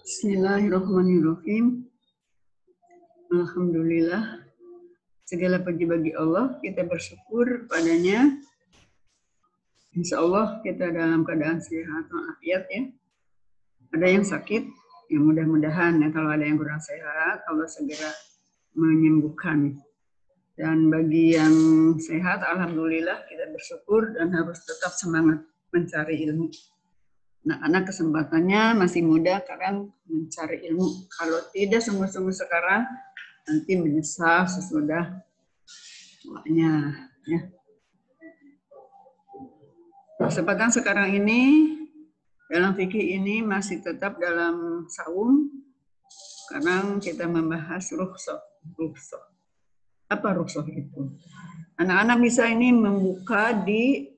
Bismillahirrahmanirrahim. Alhamdulillah. Segala puji bagi Allah, kita bersyukur padanya. Insya Allah kita dalam keadaan sehat walafiat ya. Ada yang sakit, ya mudah-mudahan ya kalau ada yang kurang sehat, Allah segera menyembuhkan. Dan bagi yang sehat, alhamdulillah kita bersyukur dan harus tetap semangat mencari ilmu. Anak-anak kesempatannya masih muda, sekarang mencari ilmu. Kalau tidak sungguh-sungguh sekarang, nanti menyesal sesudah tuanya. Ya. Kesempatan sekarang ini, dalam fikih ini masih tetap dalam saum. Sekarang kita membahas rukhsah. Apa rukhsah itu? Anak-anak bisa ini membuka di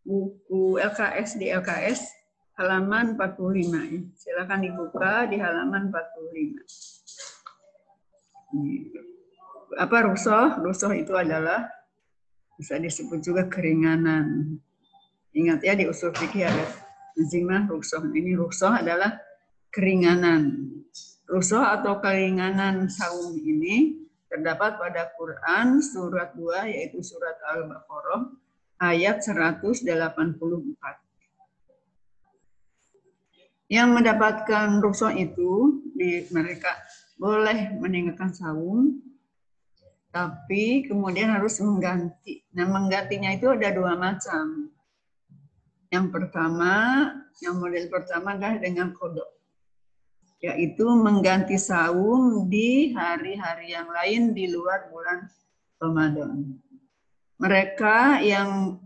buku LKS, di LKS halaman 45. Silakan dibuka di halaman 45. Apa rukhsah? Rukhsah itu adalah bisa disebut juga keringanan. Ingat ya di usul fikih ada enzimah rukhsah. Ini rukhsah adalah keringanan. Rukhsah atau keringanan saum ini terdapat pada Quran surat 2 yaitu surat Al-Baqarah ayat 184. Yang mendapatkan rukhsah itu mereka boleh meninggalkan saum, tapi kemudian harus mengganti. Nah, menggantinya itu ada dua macam. Yang pertama, yang model pertama adalah dengan qada, yaitu mengganti saum di hari-hari yang lain di luar bulan Ramadan. Mereka yang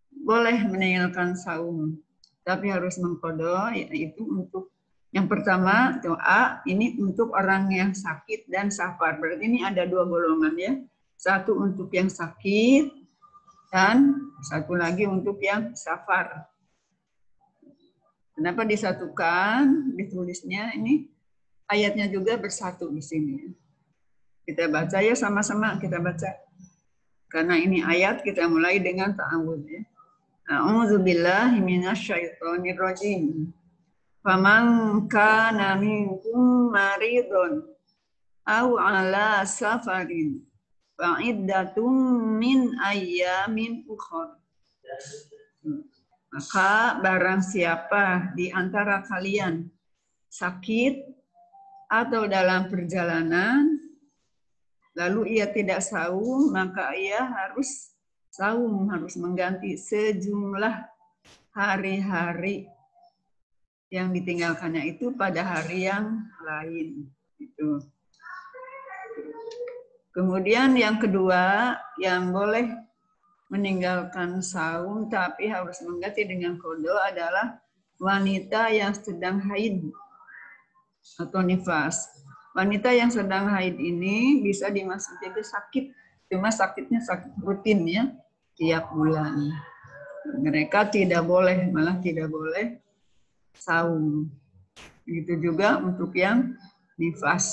boleh meninggalkan saum, tapi harus mengqada, yaitu untuk yang pertama, doa ini untuk orang yang sakit dan safar. Berarti ini ada dua golongan ya. Satu untuk yang sakit dan satu lagi untuk yang safar. Kenapa disatukan? Ditulisnya ini ayatnya juga bersatu di sini. Kita baca ya sama-sama kita baca. Karena ini ayat kita mulai dengan ta'awudz ya. A'udzubillahi minasyaitonir rajim. Faman kana minkum maridun aw ala safarin fa'iddatun min ayyamin ukhra. Maka barang siapa di antara kalian sakit atau dalam perjalanan lalu ia tidak saum, maka ia harus saum, harus mengganti sejumlah hari-hari yang ditinggalkannya itu pada hari yang lain. Itu. Kemudian yang kedua, yang boleh meninggalkan saum tapi harus mengganti dengan qada adalah wanita yang sedang haid atau nifas. Wanita yang sedang haid ini bisa dimasuki ke sakit, cuma sakitnya sakit rutin ya, tiap bulan. Mereka tidak boleh, malah tidak boleh saum. Begitu juga untuk yang nifas.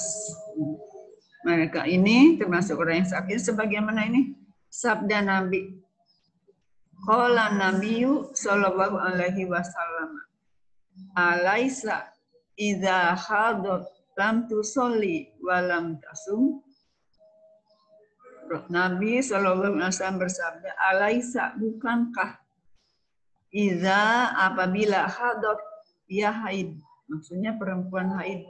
Mereka ini termasuk orang yang sakit sebagaimana ini sabda Nabi. Qala Nabiyyu sallallahu alaihi wasallam. Alaisa idza hadat lam tusolli wa lam tasum. Nabi sallallahu alaihi wasallam bersabda, alaisa bukankah idza apabila hadat ia haid, maksudnya perempuan haid.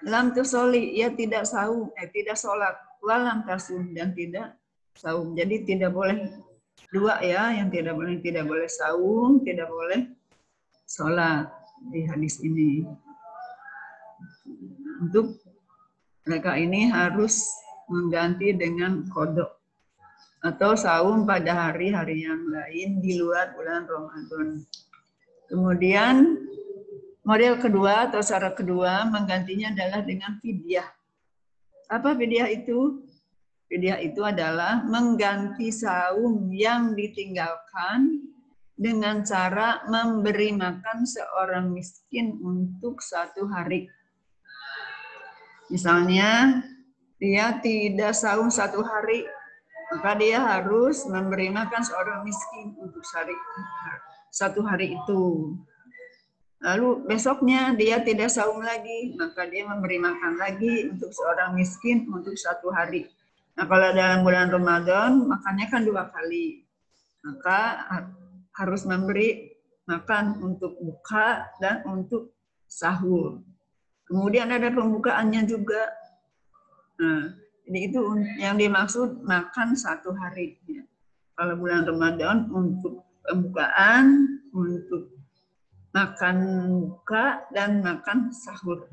Lam tusoli, ia tidak saum, tidak sholat. Walam tasum, dan tidak saum. Jadi tidak boleh dua ya, yang tidak boleh saum, tidak boleh sholat di hadis ini. Untuk mereka ini harus mengganti dengan qada atau saum pada hari-hari yang lain di luar bulan Ramadan. Kemudian model kedua atau cara kedua menggantinya adalah dengan fidyah. Apa fidyah itu? Fidyah itu adalah mengganti saum yang ditinggalkan dengan cara memberi makan seorang miskin untuk 1 hari. Misalnya dia tidak saum 1 hari, maka dia harus memberi makan seorang miskin untuk 1 hari itu. Lalu besoknya dia tidak saum lagi, maka dia memberi makan lagi untuk seorang miskin untuk 1 hari. Nah, kalau dalam bulan Ramadan makannya kan 2 kali, maka harus memberi makan untuk buka dan untuk sahur. Kemudian ada pembukaannya juga. Nah, jadi itu yang dimaksud makan 1 hari. Kalau bulan Ramadan untuk pembukaan, untuk makan buka dan makan sahur.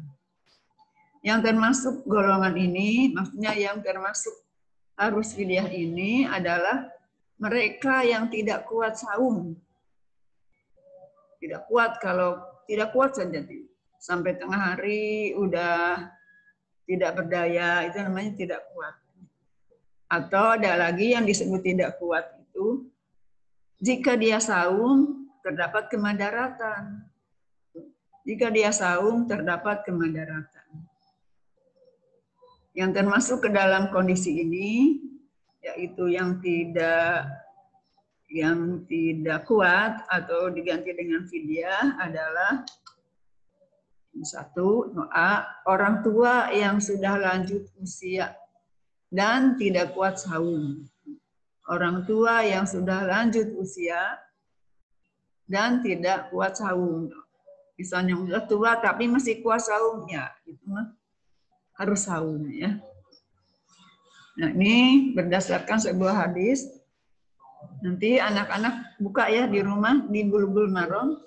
Yang termasuk golongan ini, maksudnya yang termasuk arus fidyah ini adalah mereka yang tidak kuat saum. Tidak kuat, kalau tidak kuat saja sampai tengah hari udah tidak berdaya, itu namanya tidak kuat. Atau ada lagi yang disebut tidak kuat itu, jika dia saum terdapat kemadaratan. Jika dia saum terdapat kemadaratan. Yang termasuk ke dalam kondisi ini, yaitu yang tidak kuat atau diganti dengan fidyah adalah 1, orang tua yang sudah lanjut usia dan tidak kuat saum. Orang tua yang sudah lanjut usia dan tidak kuat saum. Misalnya udah tua tapi masih kuat saum, ya itu mah harus saum ya. Nah, ini berdasarkan sebuah hadis. Nanti anak-anak buka ya di rumah di Bulughul Maram.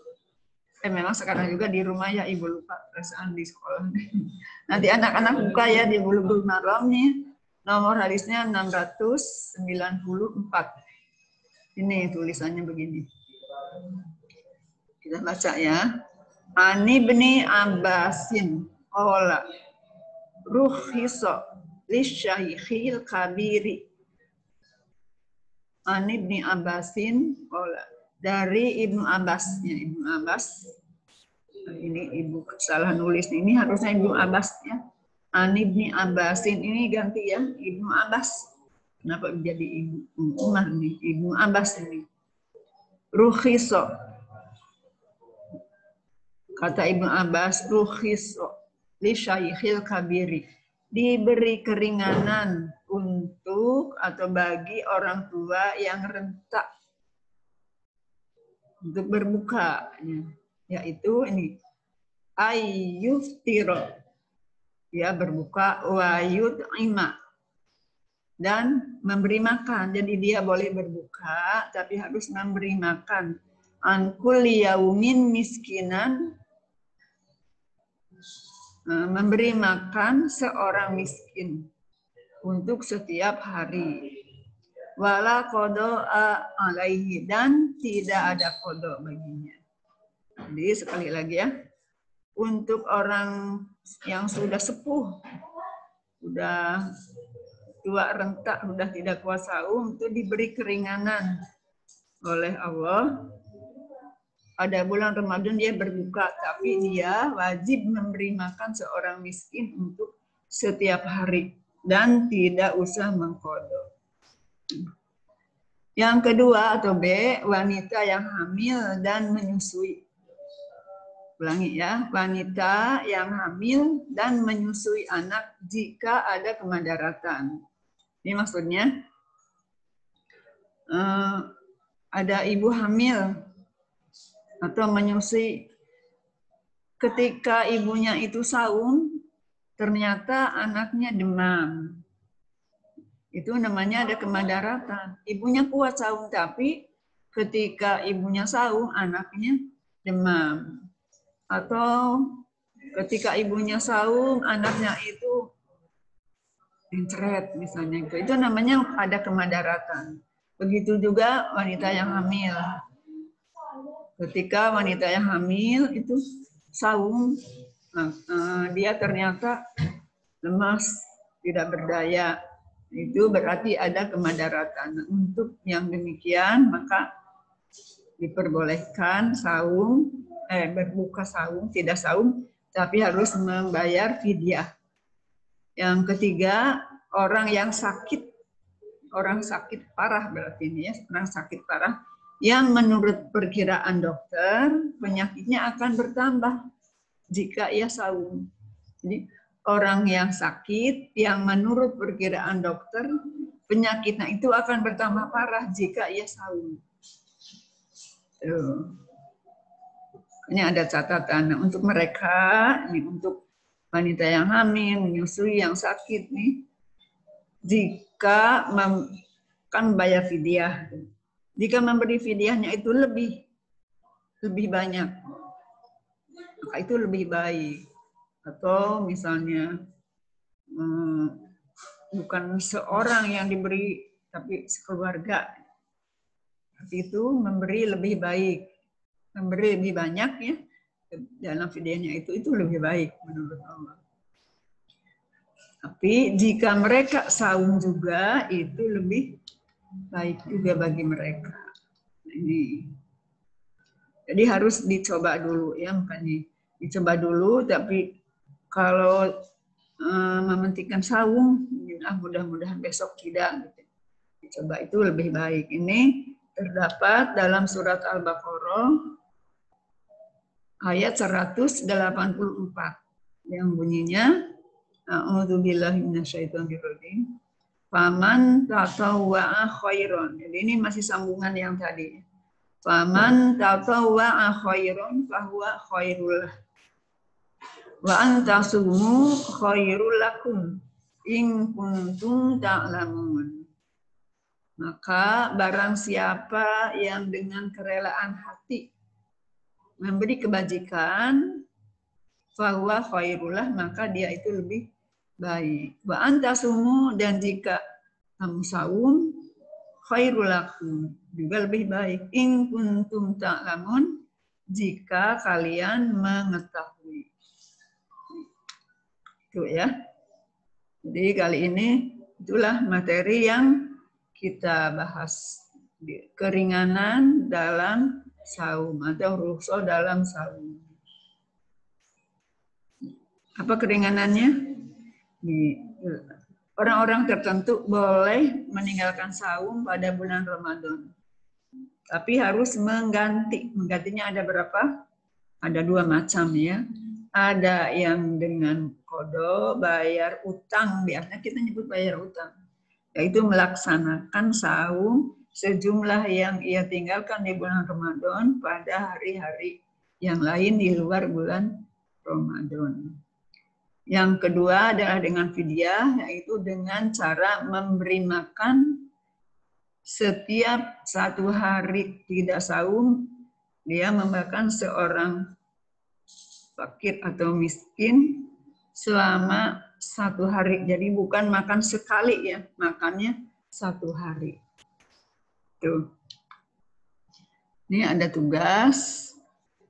Memang sekarang juga di rumah ya, Ibu lupa perasaan di sekolah. Nanti anak-anak buka ya di Bulughul Maram nih. Nomor hadisnya 694. Ini tulisannya begini. Kita baca ya. Ani bin Abbasin qala rukhisa lisyaikhil kabiri. Ani bin Abbasin qala, dari Ibnu Abbas, ya Ibnu Abbas. Ini Ibu salah nulis, ini harusnya Ibnu Abbas ya. Ani bin Abbasin ini ganti ya, Ibnu Abbas. Kenapa jadi Ibu Umar nih? Ibnu Abbas ini. Rukhisa. Kata Ibnu Abbas, rukhisa li syaikhil kabiri. Diberi keringanan untuk atau bagi orang tua yang rentak untuk berbuka, yaitu ini ayyuftiro, ya berbuka, wa yut'ima, dan memberi makan. Jadi dia boleh berbuka tapi harus memberi makan. An kulli yaumin miskinan, memberi makan seorang miskin untuk setiap hari. Wala qada'a alaihi, dan tidak ada qada baginya. Jadi sekali lagi ya, untuk orang yang sudah sepuh, sudah tua rentak, sudah tidak kuat saum, itu diberi keringanan oleh Allah. Pada bulan Ramadan dia berbuka, tapi dia wajib memberi makan seorang miskin untuk setiap hari dan tidak usah mengqada. Yang kedua atau B, wanita yang hamil dan menyusui. Ulangi ya, wanita yang hamil dan menyusui anak jika ada kemadaratan. Ini maksudnya ada ibu hamil atau menyusui, ketika ibunya itu saum, ternyata anaknya demam. Itu namanya ada kemadaratan. Ibunya kuat saum, tapi ketika ibunya saum, anaknya demam. Atau ketika ibunya saum, anaknya itu mencret misalnya. Itu namanya ada kemadaratan. Begitu juga wanita yang hamil. Ketika wanita yang hamil itu saum, dia ternyata lemas, tidak berdaya, itu berarti ada kemadaratan. Untuk yang demikian maka diperbolehkan saum, berbuka saum, tidak saum, tapi harus membayar fidyah. Yang ketiga, orang yang sakit, orang sakit parah berarti ini ya, orang sakit parah yang menurut perkiraan dokter penyakitnya akan bertambah jika ia saum. Jadi orang yang sakit yang menurut perkiraan dokter penyakitnya itu akan bertambah parah jika ia saum. Ini ada catatan untuk mereka, ini untuk wanita yang hamil, menyusui, yang sakit nih, jika kan bayar fidyah, jika memberi fidyahnya itu lebih banyak, maka itu lebih baik. Atau misalnya bukan seorang yang diberi, tapi sekeluarga, itu memberi lebih baik, memberi lebih banyak ya dalam fidyahnya itu lebih baik menurut Allah. Tapi jika mereka saum juga itu lebih baik juga bagi mereka. Ini jadi harus dicoba dulu ya, makanya dicoba dulu. Tapi kalau mementingkan saum, mudah-mudahan besok tidak. Dicoba itu lebih baik. Ini terdapat dalam surat Al-Baqarah ayat 184 yang bunyinya A'udzubillahi minasyaitonirrajim. Faman tatawwa'a khairan. Jadi ini masih sambungan yang tadi. Faman tatawwa'a khairan fahuwa khairul. Wa antasumu khairul lakum in kuntum ta'lamun. Maka barang siapa yang dengan kerelaan hati memberi kebajikan, fahuwa khairullah, maka dia itu lebih baik. Wa antasumu, dan jika kamu saum, khairul lakum, juga lebih baik. In kuntum ta'lamun, jika kalian mengetahui. Itu ya. Jadi kali ini itulah materi yang kita bahas, keringanan dalam saum atau rukhsah dalam saum. Apa keringanannya? Orang-orang tertentu boleh meninggalkan saum pada bulan Ramadan. Tapi harus mengganti. Menggantinya ada berapa? Ada 2 macam ya. Ada yang dengan qada, bayar utang. Biasanya kita nyebut bayar utang. Yaitu melaksanakan saum sejumlah yang ia tinggalkan di bulan Ramadan pada hari-hari yang lain di luar bulan Ramadan. Yang kedua adalah dengan fidyah, yaitu dengan cara memberi makan setiap 1 hari tidak saum, dia memakan seorang fakir atau miskin selama 1 hari. Jadi bukan makan sekali ya, makannya 1 hari. Tuh. Ini ada tugas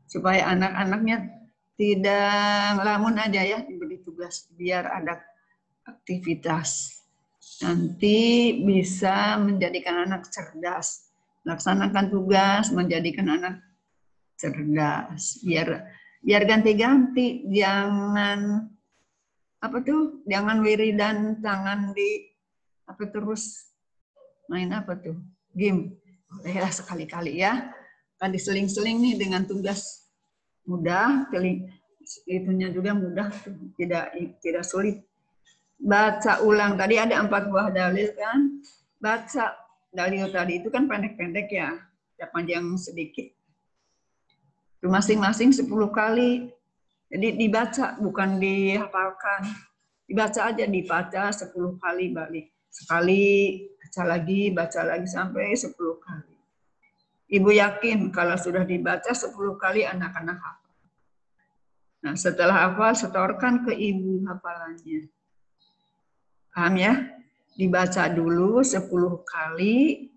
supaya anak-anaknya tidak ngelamun aja ya, diberi tugas biar ada aktivitas. Nanti bisa menjadikan anak cerdas. Laksanakan tugas menjadikan anak cerdas. Biar ganti-ganti, jangan jangan wiridan tangan di terus main game. Ya sekali-kali ya. Kan diseling-seling nih dengan tugas mudah, itunya juga mudah, tidak sulit. Baca ulang, tadi ada 4 buah dalil kan, baca dalil tadi itu kan pendek-pendek ya panjang sedikit, itu masing-masing 10 kali, jadi dibaca bukan dihafalkan, dibaca aja, dibaca 10 kali, balik sekali, baca lagi sampai 10 kali. Ibu yakin kalau sudah dibaca 10 kali anak-anak hafal. Nah setelah hafal setorkan ke ibu hafalannya. Paham ya? Dibaca dulu 10 kali,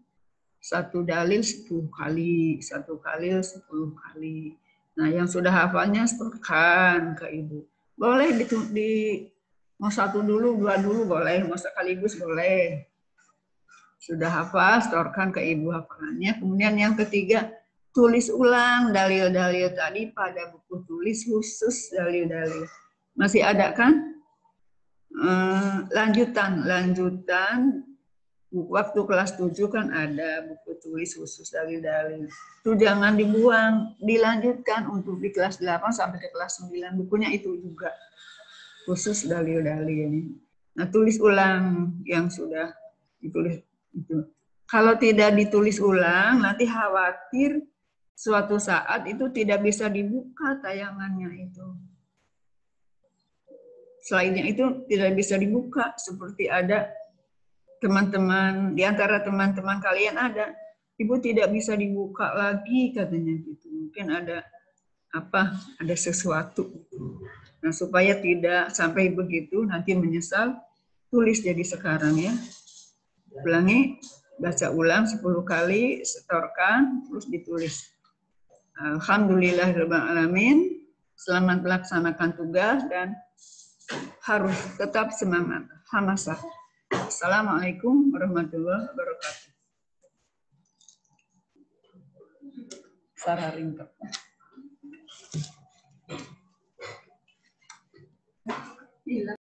1 dalil 10 kali, 1 kali 10 kali. Nah yang sudah hafalnya setorkan ke ibu. Boleh mau 1 dulu, 2 dulu boleh, mau sekaligus boleh. Sudah hafal, setorkan ke ibu hafalannya. Kemudian yang ketiga, tulis ulang dalil-dalil tadi pada buku tulis khusus dalil-dalil. Masih ada kan? Lanjutan Waktu kelas 7 kan ada buku tulis khusus dalil-dalil. Itu jangan dibuang, dilanjutkan untuk di kelas 8 sampai ke kelas 9. Bukunya itu juga khusus dalil-dalil. Nah, tulis ulang yang sudah ditulis itu. Kalau tidak ditulis ulang, nanti khawatir suatu saat itu tidak bisa dibuka tayangannya itu. Slide-nya itu tidak bisa dibuka, seperti ada teman-teman, di antara teman-teman kalian ada, Ibu tidak bisa dibuka lagi katanya gitu. Mungkin ada ada sesuatu. Nah, supaya tidak sampai begitu nanti menyesal, tulis jadi sekarang ya. Ulangi, baca ulang 10 kali, setorkan, terus ditulis. Alhamdulillahirrahmanirrahim. Selamat melaksanakan tugas dan harus tetap semangat. Hamasah. Assalamualaikum warahmatullahi wabarakatuh. Sarah ringkep. Gila.